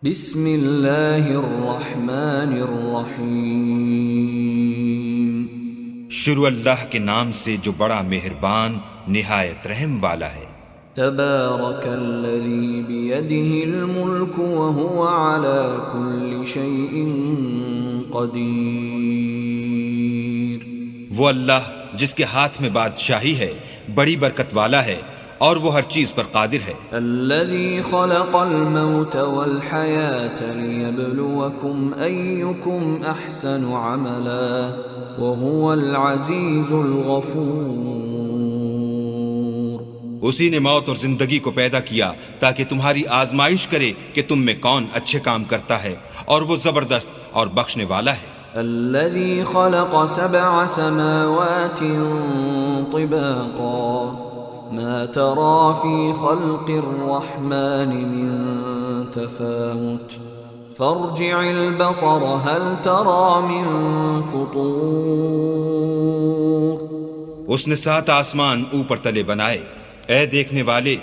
بسم اللہ الرحمن الرحیم۔ شروع اللہ کے نام سے جو بڑا مہربان نہایت رحم والا ہے۔ تبارک الذی بیدہ الملک وہو علی کل شیء قدیر۔ وہ اللہ جس کے ہاتھ میں بادشاہی ہے بڑی برکت والا ہے اور وہ ہر چیز پر قادر ہے۔ الذی خلق الموت والحیاة لیبلوکم ایکم احسن عملا وہو العزیز الغفور۔ اسی نے موت اور زندگی کو پیدا کیا تاکہ تمہاری آزمائش کرے کہ تم میں کون اچھے کام کرتا ہے، اور وہ زبردست اور بخشنے والا ہے۔ الذی خلق سبع سماوات طباقا ما ترى في خلق الرحمن من تفاوت فارجع البصر هل ترى من فطور۔ اس نے 7 آسمان اوپر تلے بنائے۔ اے دیکھنے والے،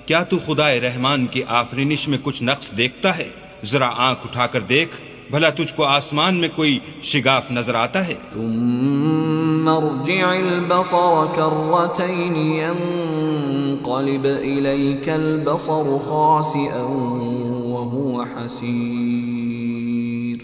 کیا تو خدائے رحمان کی آفرینش میں کچھ نقص دیکھتا ہے؟ ذرا آنکھ اٹھا کر دیکھ، بھلا تجھ کو آسمان میں کوئی شگاف نظر آتا ہے؟ ثم ارجع البصر كرتين ينقلب إليك البصر خاسئا وهو حسير۔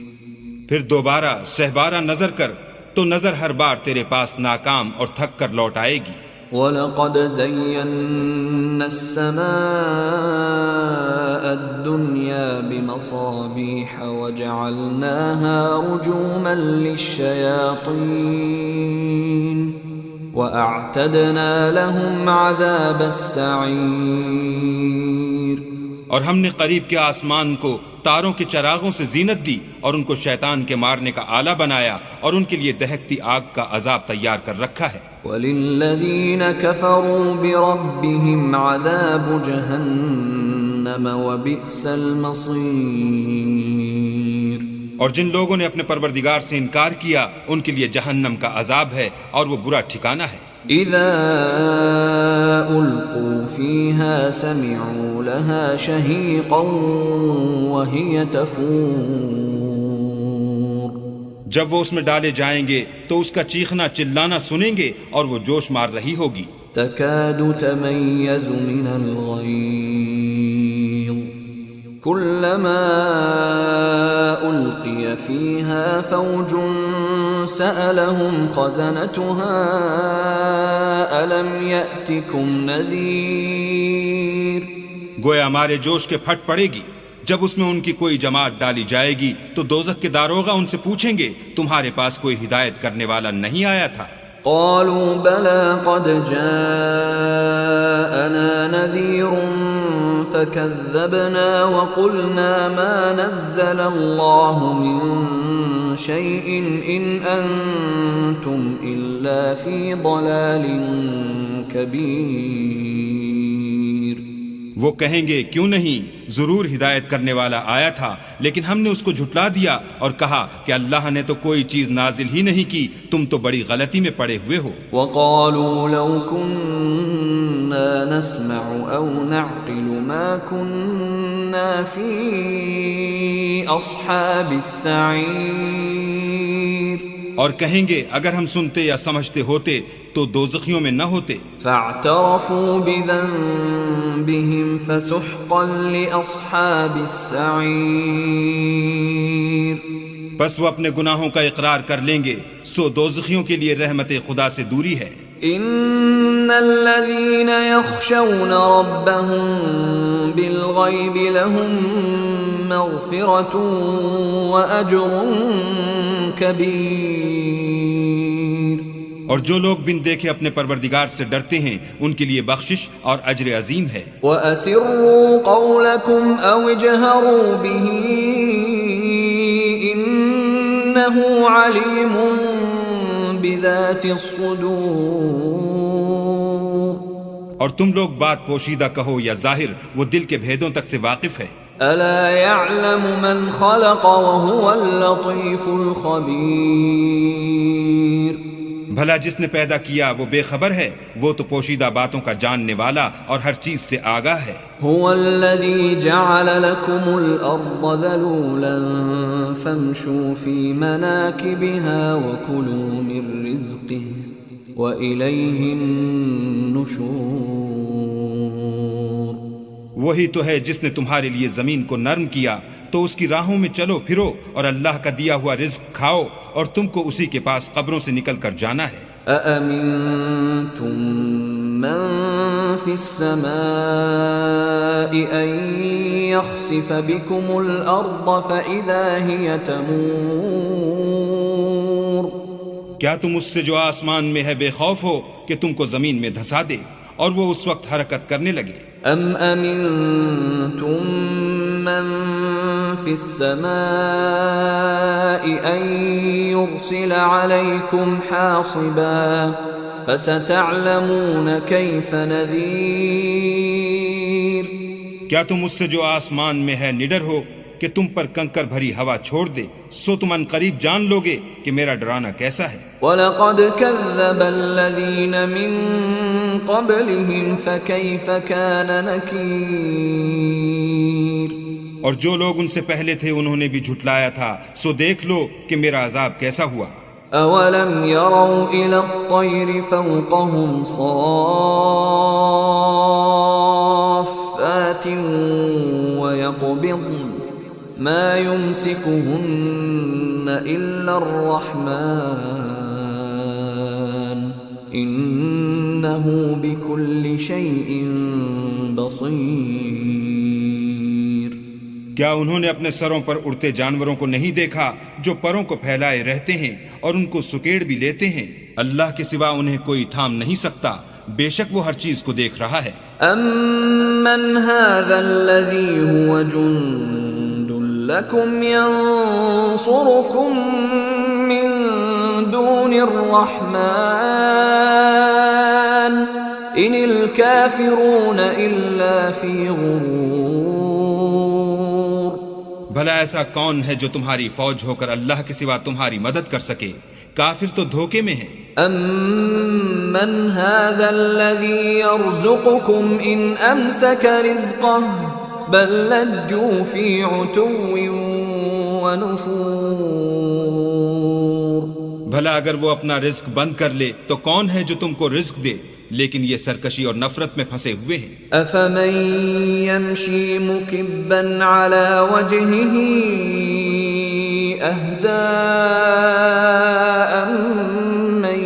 پھر دوبارہ سہبارہ نظر کر تو نظر ہر بار تیرے پاس ناکام اور تھک کر لوٹ آئے گی۔ وَلَقَدْ زَيَّنَّا السَّمَاءَ الدُّنْيَا بِمَصَابِيحَ وَجَعَلْنَاهَا رُجُومًا لِلشَّيَاطِينِ وَأَعْتَدْنَا لَهُمْ عَذَابَ السَّعِيرِ۔ اور ہم نے قریب کے آسمان کو تاروں کے چراغوں سے زینت دی اور ان کو شیطان کے مارنے کا آلہ بنایا اور ان کے لیے دہکتی آگ کا عذاب تیار کر رکھا ہے۔ وَلِلَّذِينَ كَفَرُوا بِرَبِّهِمْ عَذَابُ جَهَنَّمَ وَبِئْسَ الْمَصِيرُ۔ اور جن لوگوں نے اپنے پروردگار سے انکار کیا ان کے لیے جہنم کا عذاب ہے اور وہ برا ٹھکانہ ہے۔ اذا القوا فيها سمعوا لها شهيقا وهي تفور۔ جب وہ اس میں ڈالے جائیں گے تو اس کا چیخنا چلانا سنیں گے اور وہ جوش مار رہی ہوگی۔ تكاد تميز من الغيظ كلما ألقي فيها فوج سألهم خزنتها ألم يأتكم نذير۔ گویا ہمارے جوش کے پھٹ پڑے گی جب اس میں ان کی کوئی جماعت ڈالی جائے گی تو دوزخ کے داروغہ ان سے پوچھیں گے تمہارے پاس کوئی ہدایت کرنے والا نہیں آیا تھا؟ قالوا بلى قد جاءنا نذير فكذبنا وقلنا ما نزل الله من شيء إن أنتم إلا في ضلال كبير۔ وہ کہیں گے کیوں نہیں، ضرور ہدایت کرنے والا آیا تھا، لیکن ہم نے اس کو جھٹلا دیا اور کہا کہ اللہ نے تو کوئی چیز نازل ہی نہیں کی، تم تو بڑی غلطی میں پڑے ہوئے ہو۔ وقالوا لو كنا نسمع او نعقل ما كنا في اصحاب السعير۔ اور کہیں گے اگر ہم سنتے یا سمجھتے ہوتے تو دوزخیوں میں نہ ہوتے۔ فاعترفوا بذنبهم فسحقا لأصحاب السعير۔ بس وہ اپنے گناہوں کا اقرار کر لیں گے، سو دوزخیوں کے لیے رحمت خدا سے دوری ہے۔ ان الذين يخشون ربهم بالغيب لهم مغفرة وأجر كبير۔ اور جو لوگ بن دیکھے اپنے پروردگار سے ڈرتے ہیں ان کے لیے بخشش اور اجر عظیم ہے۔ وَأَسِرُّوا قَوْلَكُمْ أَوْ اجْهَرُوا بِهِ إِنَّهُ عَلِيمٌ بِذَاتِ الصُّدُورِ۔ اور تم لوگ بات پوشیدہ کہو یا ظاہر، وہ دل کے بھیدوں تک سے واقف ہے۔ أَلَا يَعْلَمُ مَنْ خَلَقَ وَهُوَ اللَّطِيفُ الْخَبِيرُ۔ بھلا جس نے پیدا کیا وہ بے خبر ہے؟ وہ تو پوشیدہ باتوں کا جاننے والا اور ہر چیز سے آگاہ ہے۔ هو الذي جعل لكم الأرض ذلولا فامشوا في مناكبها وكلوا من رزقه وإليه النشور۔ وہی تو ہے جس نے تمہارے لیے زمین کو نرم کیا، تو اس کی راہوں میں چلو پھرو اور اللہ کا دیا ہوا رزق کھاؤ، اور تم کو اسی کے پاس قبروں سے نکل کر جانا ہے۔ أأمنتم من في السماء أن يخسف بكم الأرض فإذا هي تمور۔ کیا تم اس سے جو آسمان میں ہے بے خوف ہو کہ تم کو زمین میں دھسا دے اور وہ اس وقت حرکت کرنے لگے؟ ام امنتم من في السماء ان يرسل عليكم حاصبا فستعلمون كيف نذير۔ کیا تم اس سے جو آسمان میں ہے نڈر ہو کہ تم پر کنکر بھری ہوا چھوڑ دے، سو تم ان قریب جان لوگے کہ میرا ڈرانا کیسا ہے۔ وَلَقَدْ كَذَّبَ الَّذِينَ مِن قَبْلِهِمْ فَكَيْفَ كَانَ نَكِيرٌ۔ اور جو لوگ ان سے پہلے تھے انہوں نے بھی جھٹلایا تھا، سو دیکھ لو کہ میرا عذاب کیسا ہوا۔ أَوَلَمْ يَرَوْا إِلَى الطَّيْرِ فَوْقَهُمْ صَافَّاتٍ وَيَقْبِضْنَ مَا يُمْسِكُهُنَّ إِلَّا الرَّحْمَنُ إِنَّهُ بِكُلِّ شَيْءٍ بَصِيرٌ۔ کیا انہوں نے اپنے سروں پر اڑتے جانوروں کو نہیں دیکھا جو پروں کو پھیلائے رہتے ہیں اور ان کو سکیڑ بھی لیتے ہیں؟ اللہ کے سوا انہیں کوئی تھام نہیں سکتا، بے شک وہ ہر چیز کو دیکھ رہا ہے۔ أَمَّنْ هَذَا الَّذِي هُوَ جُنْدٌ لَكُمْ يَنْصُرُكُمْ مِنْ دُونِ الرَّحْمَنِ إِنِ الْكَافِرُونَ إِلَّا فِي غُرُورٍ۔ بھلا ایسا کون ہے جو تمہاری فوج ہو کر اللہ کے سوا تمہاری مدد کر سکے؟ کافر تو دھوکے میں ہیں۔ أَمَّنْ هَذَا الَّذِي يَرْزُقُكُمْ إِنْ أَمْسَكَ رِزْقَهُ بَلْ لَجُّوا فِي عُتُوٍّ وَنُفُورٍ۔ بھلا اگر وہ اپنا رزق بند کر لے تو کون ہے جو تم کو رزق دے؟ لیکن یہ سرکشی اور نفرت میں پھنسے ہوئے ہیں۔ أَفَمَن يَمْشِي مُكِبًّا عَلَى وَجْهِهِ أَهْدَىٰ أَمَّن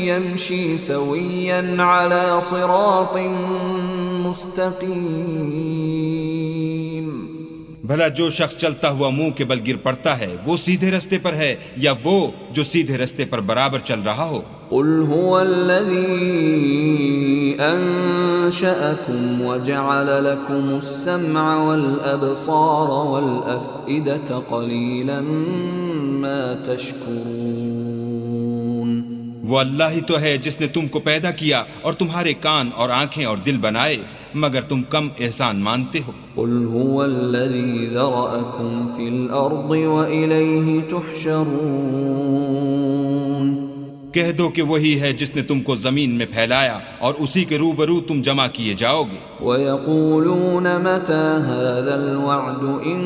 يَمْشِي سَوِيًّا عَلَى صِرَاطٍ مُسْتَقِيمٍ۔ بھلا جو شخص چلتا ہوا منہ کے بل گر پڑتا ہے وہ سیدھے رستے پر ہے یا وہ جو سیدھے رستے پر برابر چل رہا ہو؟ قل هو الذي أنشأكم وجعل لكم السمع والأبصار والأفئدة قليلا ما تشكرون۔ وہ اللہ ہی تو ہے جس نے تم کو پیدا کیا اور تمہارے کان اور آنکھیں اور دل بنائے، مگر تم کم احسان مانتے ہو۔ قل هو الذي ذرأكم في الأرض وإليه تحشرون۔ کہہ دو کہ وہی ہے جس نے تم کو زمین میں پھیلایا اور اسی کے روبرو تم جمع کیے جاؤ گے۔ وَيَقُولُونَ مَتَى هَذَا الْوَعْدُ إِن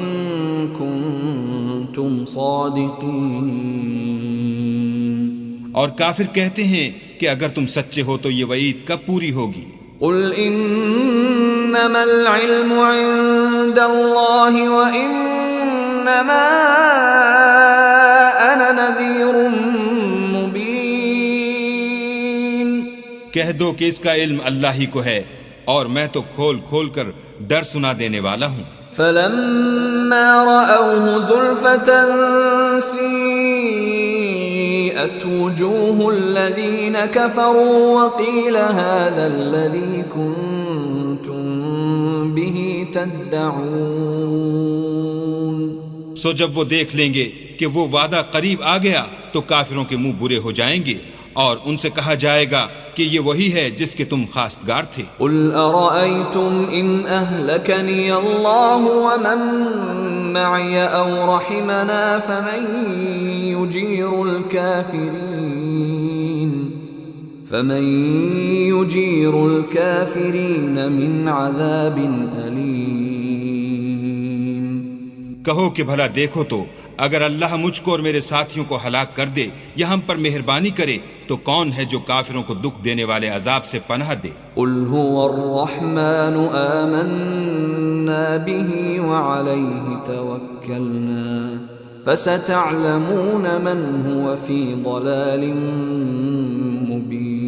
كُنتُمْ صَادِقِينَ۔ اور کافر کہتے ہیں کہ اگر تم سچے ہو تو یہ وعید کب پوری ہوگی؟ قُلْ إِنَّمَا الْعِلْمُ عِندَ اللَّهِ وَإِنَّمَا أَنَا نَذِيرٌ مُبِينٌ۔ کہہ دو کہ اس کا علم اللہ ہی کو ہے اور میں تو کھول کھول کر ڈر سنا دینے والا ہوں۔ فَلَمَّا رَأَوْهُ زُلْفَةً سِيئَتْ وُجُوهُ الَّذِينَ كَفَرُوا وَقِيلَ هَذَا الَّذِي كُنتُم بِهِ تَدَّعُونَ۔ سو جب وہ دیکھ لیں گے کہ وہ وعدہ قریب آ گیا تو کافروں کے منہ برے ہو جائیں گے اور ان سے کہا جائے گا کہ یہ وہی ہے جس کے تم خواستگار تھے۔ قُلْ أَرَأَيْتُمْ إِنْ أَهْلَكَنِيَ اللَّهُ وَمَن مَّعِيَ أَوْ رَحِمَنَا فَمَن يُجِيرُ الْكَافِرِينَ۔ فمن يجير الكافرين من عذاب أليم کہو کہ بھلا دیکھو تو اگر اللہ مجھ کو اور میرے ساتھیوں کو ہلاک کر دے یا ہم پر مہربانی کرے تو کون ہے جو کافروں کو دکھ دینے والے عذاب سے پناہ دے؟ قل هو الرحمن آمنا به وعليه توكلنا فستعلمون من هو في ضلال مبين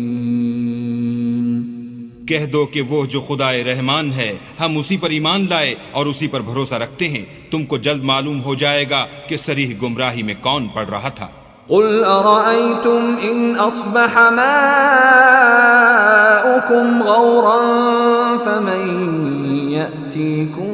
کہہ دو کہ وہ جو خدائے رحمان ہے ہم اسی پر ایمان لائے اور اسی پر بھروسہ رکھتے ہیں، تم کو جلد معلوم ہو جائے گا کہ صریح گمراہی میں کون پڑ رہا تھا۔ قل أرأيتم إن أصبح ماؤكم غورا فمن يأتيكم